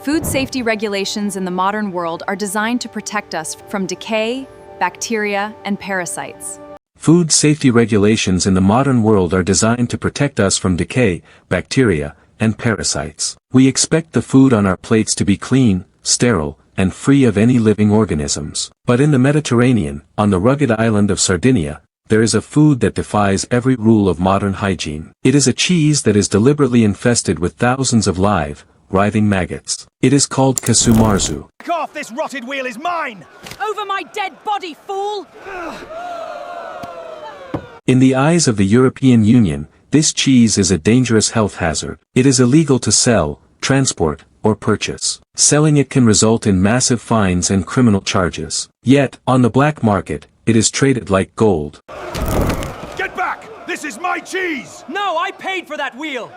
Food safety regulations in the modern world are designed to protect us from decay, bacteria, and parasites. Food safety regulations in the modern world are designed to protect us from decay, bacteria, and parasites. We expect the food on our plates to be clean, sterile, and free of any living organisms. But in the Mediterranean, on the rugged island of Sardinia, there is a food that defies every rule of modern hygiene. It is a cheese that is deliberately infested with thousands of live, writhing maggots. It is called Casu Marzu. Back off! This rotted wheel is mine! Over my dead body, fool! In the eyes of the European Union, this cheese is a dangerous health hazard. It is illegal to sell, transport, or purchase. Selling it can result in massive fines and criminal charges. Yet, on the black market, it is traded like gold. Get back! This is my cheese! No, I paid for that wheel!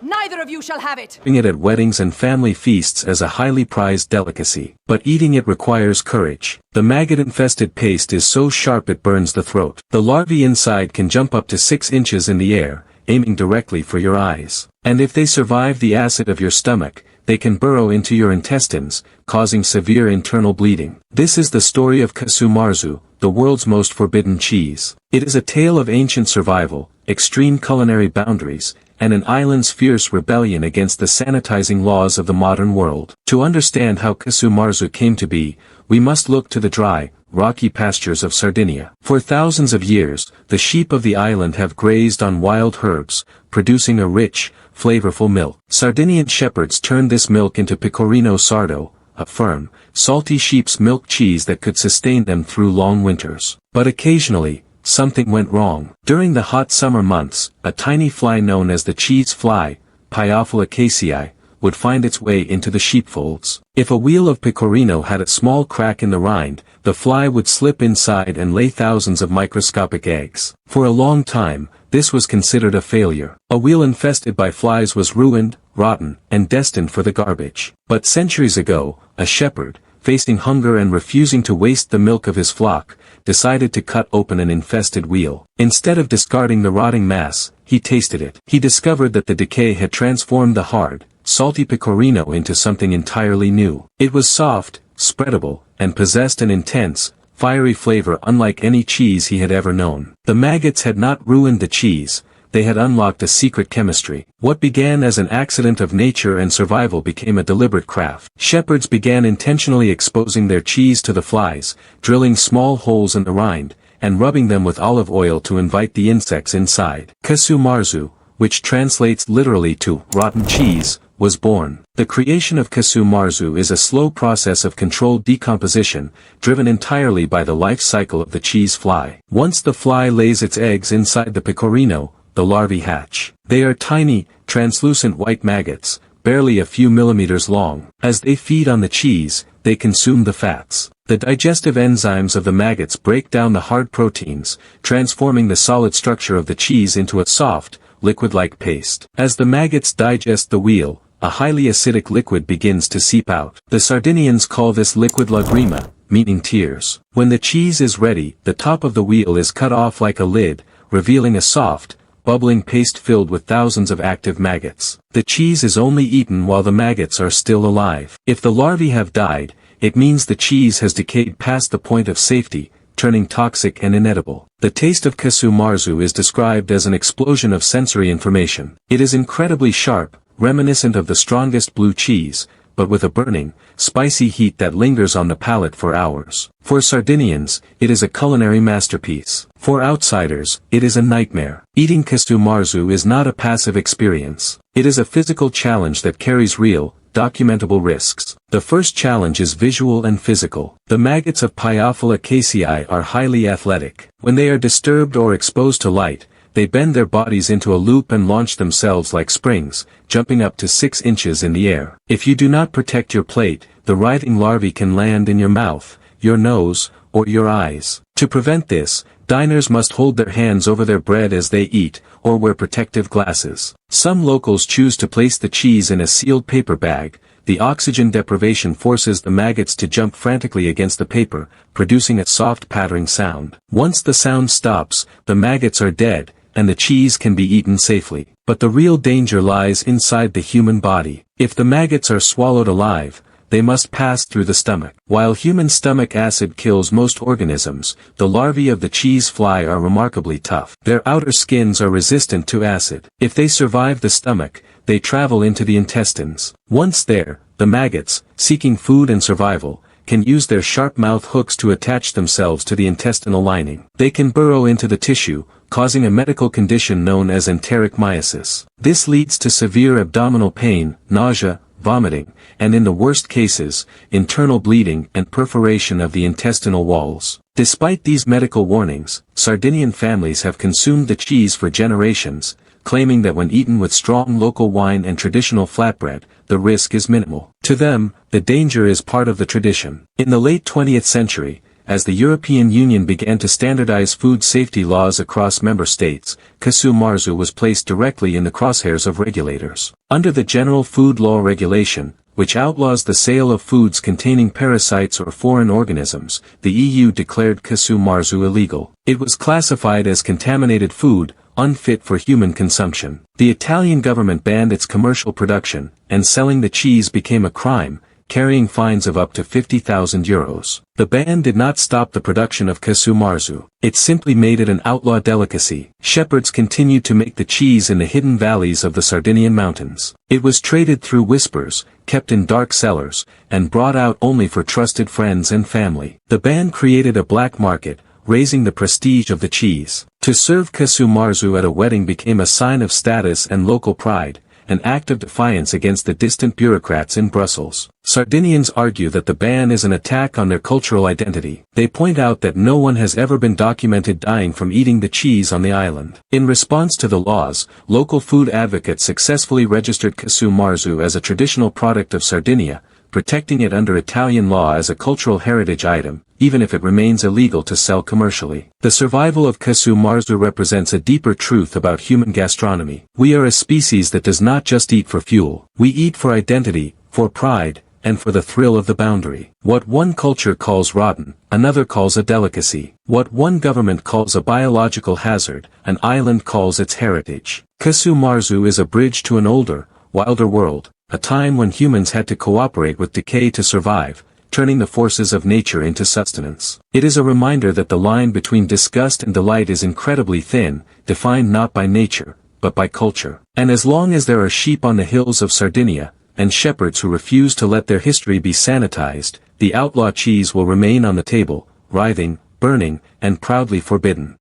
Neither of you shall have it! Eating it at weddings and family feasts as a highly prized delicacy. But eating it requires courage. The maggot-infested paste is so sharp it burns the throat. The larvae inside can jump up to 6 inches in the air, aiming directly for your eyes. And if they survive the acid of your stomach, they can burrow into your intestines, causing severe internal bleeding. This is the story of Casu Marzu, the world's most forbidden cheese. It is a tale of ancient survival, extreme culinary boundaries, and an island's fierce rebellion against the sanitizing laws of the modern world. To understand how Casu Marzu came to be, we must look to the dry, rocky pastures of Sardinia. For thousands of years, the sheep of the island have grazed on wild herbs, producing a rich, flavorful milk. Sardinian shepherds turned this milk into pecorino sardo, a firm, salty sheep's milk cheese that could sustain them through long winters. But occasionally, something went wrong. During the hot summer months, a tiny fly known as the cheese fly, Piophila casei, would find its way into the sheepfolds. If a wheel of pecorino had a small crack in the rind, the fly would slip inside and lay thousands of microscopic eggs. For a long time, this was considered a failure. A wheel infested by flies was ruined, rotten, and destined for the garbage. But centuries ago, a shepherd, facing hunger and refusing to waste the milk of his flock, decided to cut open an infested wheel. Instead of discarding the rotting mass, he tasted it. He discovered that the decay had transformed the hard, salty pecorino into something entirely new. It was soft, spreadable, and possessed an intense, fiery flavor unlike any cheese he had ever known. The maggots had not ruined the cheese, they had unlocked a secret chemistry. What began as an accident of nature and survival became a deliberate craft. Shepherds began intentionally exposing their cheese to the flies, drilling small holes in the rind, and rubbing them with olive oil to invite the insects inside. Casu Marzu, which translates literally to rotten cheese, was born. The creation of Casu Marzu is a slow process of controlled decomposition, driven entirely by the life cycle of the cheese fly. Once the fly lays its eggs inside the pecorino, the larvae hatch. They are tiny, translucent white maggots, barely a few millimeters long. As they feed on the cheese, they consume the fats. The digestive enzymes of the maggots break down the hard proteins, transforming the solid structure of the cheese into a soft, liquid-like paste. As the maggots digest the wheel, a highly acidic liquid begins to seep out. The Sardinians call this liquid lagrima, meaning tears. When the cheese is ready, the top of the wheel is cut off like a lid, revealing a soft, bubbling paste filled with thousands of active maggots. The cheese is only eaten while the maggots are still alive. If the larvae have died, it means the cheese has decayed past the point of safety, turning toxic and inedible. The taste of Casu Marzu is described as an explosion of sensory information. It is incredibly sharp, reminiscent of the strongest blue cheese, but with a burning, spicy heat that lingers on the palate for hours. For Sardinians, it is a culinary masterpiece. For outsiders, it is a nightmare. Eating Casu Marzu is not a passive experience. It is a physical challenge that carries real, documentable risks. The first challenge is visual and physical. The maggots of Piophila casei are highly athletic. When they are disturbed or exposed to light, they bend their bodies into a loop and launch themselves like springs, jumping up to 6 inches in the air. If you do not protect your plate, the writhing larvae can land in your mouth, your nose, or your eyes. To prevent this, diners must hold their hands over their bread as they eat, or wear protective glasses. Some locals choose to place the cheese in a sealed paper bag. The oxygen deprivation forces the maggots to jump frantically against the paper, producing a soft pattering sound. Once the sound stops, the maggots are dead, and the cheese can be eaten safely. but the real danger lies inside the human body. If the maggots are swallowed alive, they must pass through the stomach. While human stomach acid kills most organisms, the larvae of the cheese fly are remarkably tough. Their outer skins are resistant to acid. If they survive the stomach, they travel into the intestines. Once there, the maggots, seeking food and survival, can use their sharp mouth hooks to attach themselves to the intestinal lining. They can burrow into the tissue, causing a medical condition known as enteric myiasis. This leads to severe abdominal pain, nausea, vomiting, and in the worst cases, internal bleeding and perforation of the intestinal walls. Despite these medical warnings, Sardinian families have consumed the cheese for generations, claiming that when eaten with strong local wine and traditional flatbread, the risk is minimal. To them, the danger is part of the tradition. In the late 20th century, as the European Union began to standardize food safety laws across member states, Casu Marzu was placed directly in the crosshairs of regulators. Under the General Food Law Regulation, which outlaws the sale of foods containing parasites or foreign organisms, the EU declared Casu Marzu illegal. It was classified as contaminated food, unfit for human consumption. The Italian government banned its commercial production, and selling the cheese became a crime, carrying fines of up to €50,000. The ban did not stop the production of Casu Marzu. It simply made it an outlaw delicacy. Shepherds continued to make the cheese in the hidden valleys of the Sardinian mountains. It was traded through whispers, kept in dark cellars, and brought out only for trusted friends and family. The ban created a black market, raising the prestige of the cheese. To serve Casu Marzu at a wedding became a sign of status and local pride, an act of defiance against the distant bureaucrats in Brussels. Sardinians argue that the ban is an attack on their cultural identity. They point out that no one has ever been documented dying from eating the cheese on the island. In response to the laws, local food advocates successfully registered Casu Marzu as a traditional product of Sardinia, protecting it under Italian law as a cultural heritage item, even if it remains illegal to sell commercially. The survival of Casu Marzu represents a deeper truth about human gastronomy. We are a species that does not just eat for fuel. We eat for identity, for pride, and for the thrill of the boundary. What one culture calls rotten, another calls a delicacy. What one government calls a biological hazard, an island calls its heritage. Casu Marzu is a bridge to an older, wilder world, a time when humans had to cooperate with decay to survive, turning the forces of nature into sustenance. It is a reminder that the line between disgust and delight is incredibly thin, defined not by nature, but by culture. And as long as there are sheep on the hills of Sardinia, and shepherds who refuse to let their history be sanitized, the outlaw cheese will remain on the table, writhing, burning, and proudly forbidden.